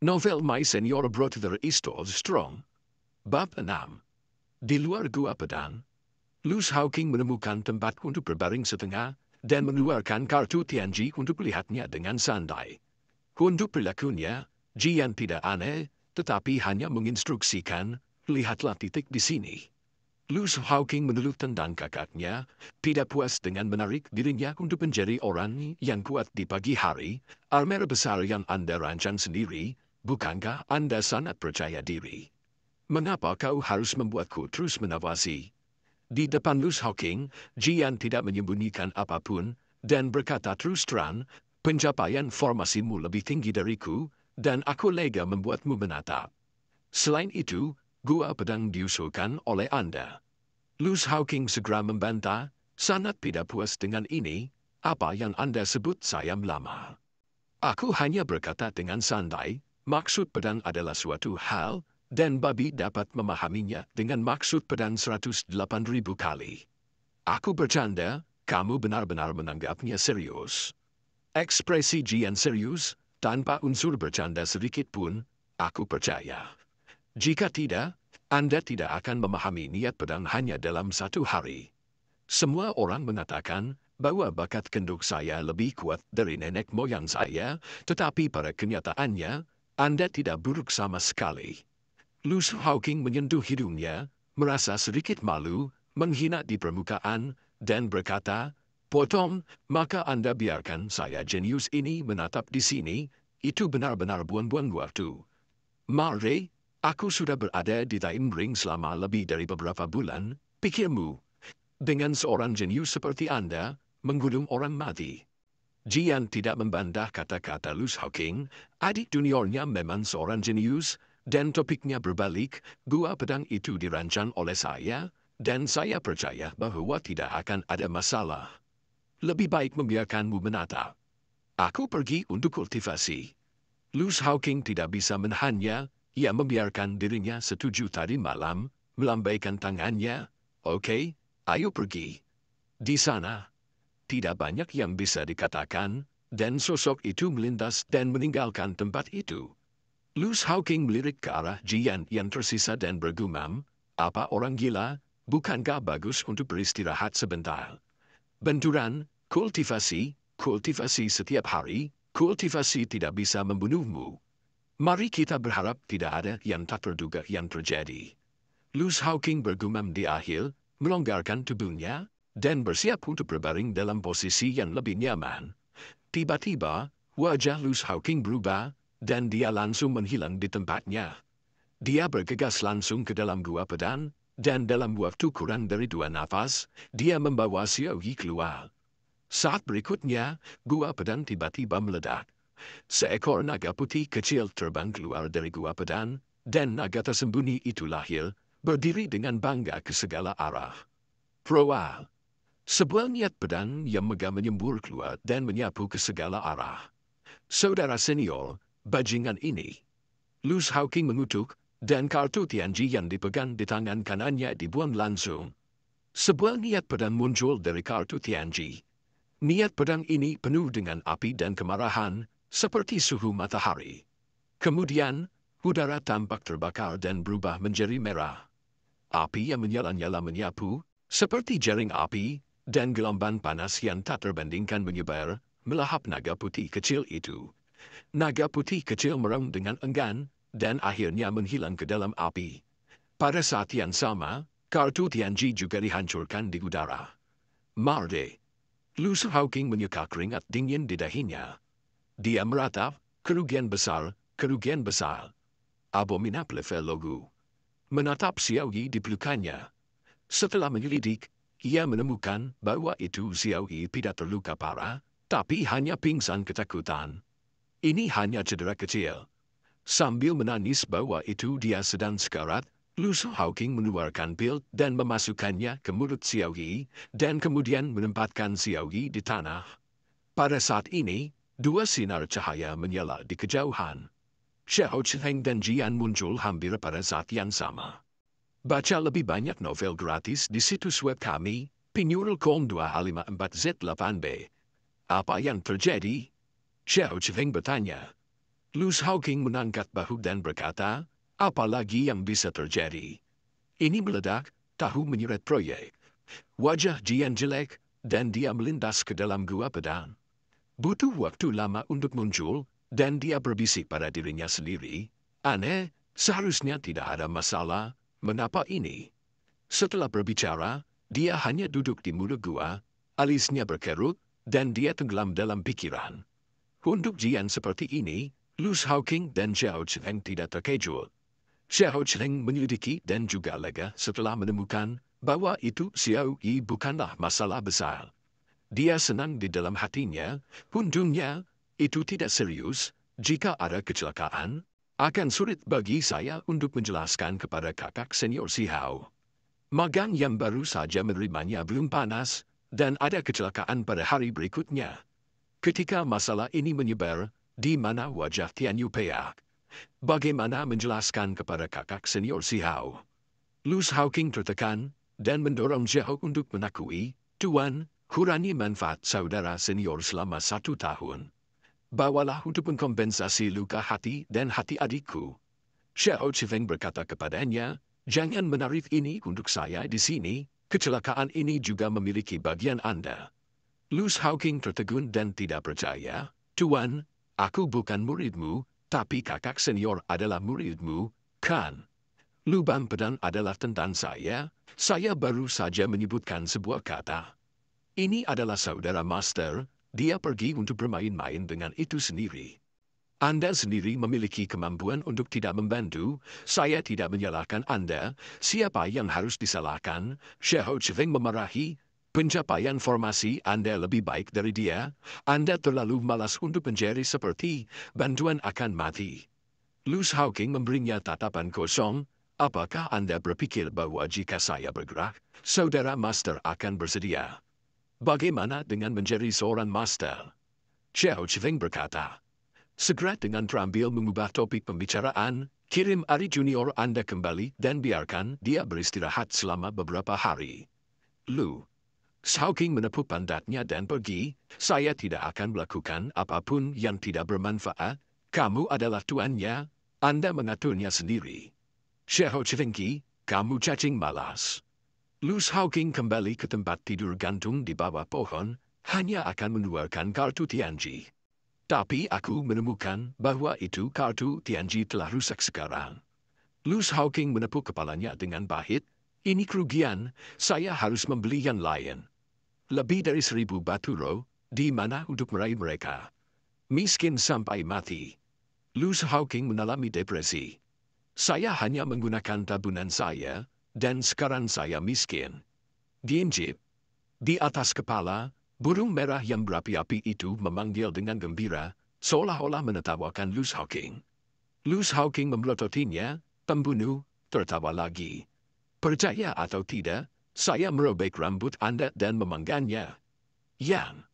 Novel My Senior Brother Istol Strong. Bab 6. Di luar Gua Pedang, Luz Hawking menemukan tempat untuk berbaring setengah dan mengeluarkan kartu Tianji untuk melihatnya dengan santai. Untuk perilakunya, Jian tidak aneh, tetapi hanya menginstruksikan, lihatlah titik di sini. Luz Hawking meneluk tendang kakaknya, tidak puas dengan menarik dirinya untuk menjadi orang yang kuat di pagi hari, armada besar yang Anda rancang sendiri, bukankah Anda sangat percaya diri? Mengapa kau harus membuatku terus menawasi? Di depan Luz Hawking, Jian tidak menyembunyikan apapun, dan berkata terus terang, pencapaian formasimu lebih tinggi dariku, dan aku lega membuatmu menatap. Selain itu, Gua Pedang diusulkan oleh Anda. Luz Hawking segera membantah, sangat tidak puas dengan ini, apa yang Anda sebut saya melamar. Aku hanya berkata dengan santai, maksud pedang adalah suatu hal, dan babi dapat memahaminya dengan maksud pedang 108.000 kali. Aku bercanda, kamu benar-benar menanggapnya serius. Ekspresi Jian serius, tanpa unsur bercanda sedikit pun, aku percaya. Jika tidak, Anda tidak akan memahami niat pedang hanya dalam satu hari. Semua orang mengatakan bahwa bakat kenduk saya lebih kuat dari nenek moyang saya, tetapi pada kenyataannya, Anda tidak buruk sama sekali. Luz Hawking menyentuh hidungnya, merasa sedikit malu, menghina di permukaan, dan berkata, potong, maka Anda biarkan saya jenius ini menatap di sini, itu benar-benar buang-buang waktu. Mare, aku sudah berada di Time Ring selama lebih dari beberapa bulan, pikirmu. Dengan seorang jenius seperti Anda, menggulung orang mati. Jian tidak membantah kata-kata Luz Hawking, adik juniornya memang seorang jenius, dan topiknya berbalik, Gua Pedang itu dirancang oleh saya, dan saya percaya bahwa tidak akan ada masalah. Lebih baik membiarkanmu menatap. Aku pergi untuk kultivasi. Luz Hawking tidak bisa menahannya, ia membiarkan dirinya setuju tadi malam, melambaikan tangannya, oke, ayo pergi. Di sana, tidak banyak yang bisa dikatakan, dan sosok itu melintas dan meninggalkan tempat itu. Luz Hawking melirik ke arah Jian yang tersisa dan bergumam, apa orang gila, bukankah bagus untuk beristirahat sebentar? Benturan, kultivasi setiap hari, kultivasi tidak bisa membunuhmu. Mari kita berharap tidak ada yang tak terduga yang terjadi. Luz Hawking bergumam di akhir, melonggarkan tubuhnya, dan bersiap untuk berbaring dalam posisi yang lebih nyaman. Tiba-tiba, wajah Luz Hawking berubah, dan dia langsung menghilang di tempatnya. Dia bergegas langsung ke dalam Gua Pedang, dan dalam waktu kurang dari 2 nafas, dia membawa Xiao Yi keluar. Saat berikutnya, Gua Pedang tiba-tiba meledak. Seekor naga putih kecil terbang keluar dari Gua Pedang, dan naga tersembunyi itu lahir, berdiri dengan bangga ke segala arah. Proa. Sebuah niat pedang yang megah menyembur keluar dan menyapu ke segala arah. Saudara senior, bajingan ini. Luz Hawking mengutuk, dan kartu Tianji yang dipegang di tangan kanannya dibuang langsung. Sebuah niat pedang muncul dari kartu Tianji. Niat pedang ini penuh dengan api dan kemarahan, seperti suhu matahari. Kemudian, udara tampak terbakar dan berubah menjadi merah. Api yang menyala-nyala menyapu, seperti jaring api, dan gelombang panas yang tak terbandingkan menyebar, melahap naga putih kecil itu. Naga putih kecil merem dengan enggan, dan akhirnya menghilang ke dalam api. Pada saat yang sama, kartu Tianji juga dihancurkan di udara. Marde. Luz Hawking menyeka keringat dingin di dahinya. Dia meratap, kerugian besar, kerugian besar. Abominable logo. Menatap Xiao Yi di pelukannya. Setelah menyelidik, ia menemukan bahwa itu Xiao Yi tidak terluka parah, tapi hanya pingsan ketakutan. Ini hanya cedera kecil. Sambil menangis bahwa itu dia sedang sekarat, Luz Hawking mengeluarkan pil dan memasukkannya ke mulut Xiao Yi, dan kemudian menempatkan Xiao Yi di tanah. Pada saat ini, 2 sinar cahaya menyala di kejauhan. Xiao Cheng dan Jian muncul hampir pada saat yang sama. Baca lebih banyak novel gratis di situs web kami, pinyurulcom254z8b. Apa yang terjadi? Xiao Cheng bertanya. Luz Hawking mengangkat bahu dan berkata, apalagi yang bisa terjadi? Ini meledak, tahu menyeret proyek. Wajah Jian jelek, dan dia melintas ke dalam gua pedang. Butuh waktu lama untuk muncul, dan dia berbisik pada dirinya sendiri. Aneh, seharusnya tidak ada masalah, mengapa ini? Setelah berbicara, dia hanya duduk di mulut gua, alisnya berkerut, dan dia tenggelam dalam pikiran. Untuk Jian seperti ini, Luz Hawking dan Xiao Cheng tidak terkejut. Xiao Cheng menyelidiki dan juga lega setelah menemukan bahwa itu Xiao Yi bukanlah masalah besar. Dia senang di dalam hatinya, untungnya, itu tidak serius. Jika ada kecelakaan, akan sulit bagi saya untuk menjelaskan kepada kakak senior si Hao. Magang yang baru saja menerimanya belum panas, dan ada kecelakaan pada hari berikutnya. Ketika masalah ini menyebar, di mana wajah Tian Yu peak? Bagaimana menjelaskan kepada kakak senior si Hao? Luz Hawking tertekan, dan mendorong Xiao untuk mengakui, Tuan, kurangi manfaat saudara senior selama 1 tahun. Bawalah untuk mengkompensasi luka hati dan hati adikku. Xiao Chifeng berkata kepadanya, jangan menarik ini untuk saya di sini, kecelakaan ini juga memiliki bagian Anda. Luz Hawking tertegun dan tidak percaya, Tuan, aku bukan muridmu, tapi kakak senior adalah muridmu, kan? Lubang pedang adalah tentang saya baru saja menyebutkan sebuah kata. Ini adalah saudara master, dia pergi untuk bermain-main dengan itu sendiri. Anda sendiri memiliki kemampuan untuk tidak membantu, saya tidak menyalahkan Anda, siapa yang harus disalahkan, Xiao Chifeng memarahi, pencapaian formasi Anda lebih baik dari dia, Anda terlalu malas untuk menjadi seperti, bantuan akan mati. Luz Hawking memberinya tatapan kosong, apakah Anda berpikir bahwa jika saya bergerak, saudara master akan bersedia? Bagaimana dengan menjadi seorang master? Xiao Chifeng berkata, segera dengan terampil mengubah topik pembicaraan, kirim Ari Junior Anda kembali dan biarkan dia beristirahat selama beberapa hari. Lu Hawking menepuk pantatnya dan pergi, saya tidak akan melakukan apapun yang tidak bermanfaat, kamu adalah tuannya, Anda mengaturnya sendiri. Xiao Chifengki, kamu cacing malas. Luz Hawking kembali ke tempat tidur gantung di bawah pohon, hanya akan mengeluarkan kartu Tianji. Tapi aku menemukan bahwa itu kartu Tianji telah rusak sekarang. Luz Hawking menepuk kepalanya dengan pahit, ini kerugian, saya harus membeli yang lain. Lebih dari 1000 batu roh, di mana untuk meraih mereka? Miskin sampai mati. Luz Hawking mengalami depresi. Saya hanya menggunakan tabungan saya, dan sekarang saya miskin. Diinjip. Di atas kepala, burung merah yang berapi-api itu memanggil dengan gembira, seolah-olah menertawakan Luz Hawking. Luz Hawking memelototinya, pembunuh, tertawa lagi. Percaya atau tidak, saya merobek rambut Anda dan memangganya. Yang.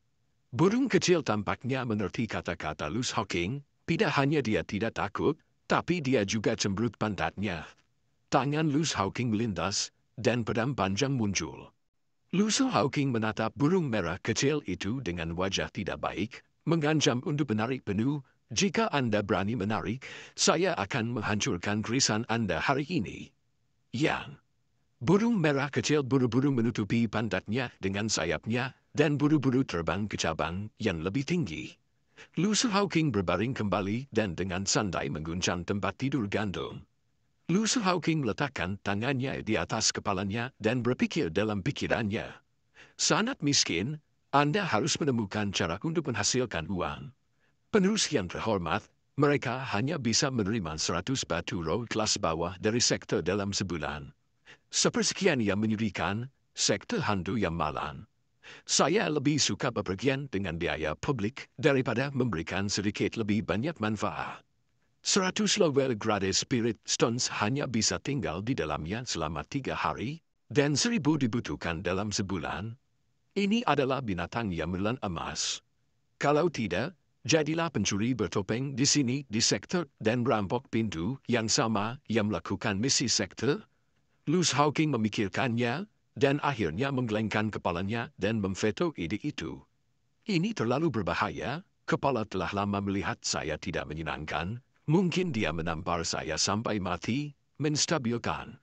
Burung kecil tampaknya mengerti kata-kata Luz Hawking, tidak hanya dia tidak takut, tapi dia juga cemberut pantatnya. Tangan Luz Hawking melintas, dan pedang panjang muncul. Luz Hawking menatap burung merah kecil itu dengan wajah tidak baik, mengancam untuk menarik penuh, jika Anda berani menarik, saya akan menghancurkan kerisan Anda hari ini. Yang. Burung merah kecil buru-buru menutupi pantatnya dengan sayapnya, dan buru-buru terbang ke cabang yang lebih tinggi. Luz Hawking berbaring kembali dan dengan santai mengguncang tempat tidur gantung. Luz Hawking meletakkan tangannya di atas kepalanya dan berpikir dalam pikirannya. Sangat miskin, Anda harus menemukan cara untuk menghasilkan uang. Penerus yang terhormat, mereka hanya bisa menerima 100 batu roh kelas bawah dari sektor dalam sebulan. Sepersekian yang menyedihkan, sektor hantu yang malang. Saya lebih suka bepergian dengan biaya publik daripada memberikan sedikit lebih banyak manfaat. 100 level gratis Spirit Stones hanya bisa tinggal di dalamnya selama 3 hari, dan 1000 dibutuhkan dalam sebulan. Ini adalah binatang yang menelan emas. Kalau tidak, jadilah pencuri bertopeng di sini di sektor dan merampok pintu yang sama yang melakukan misi sektor. Luz Hawking memikirkannya, dan akhirnya menggelengkan kepalanya dan memveto ide itu. Ini terlalu berbahaya, Kepala telah lama melihat saya tidak menyenangkan. Mungkin dia menampar saya sampai mati, menstabilkan.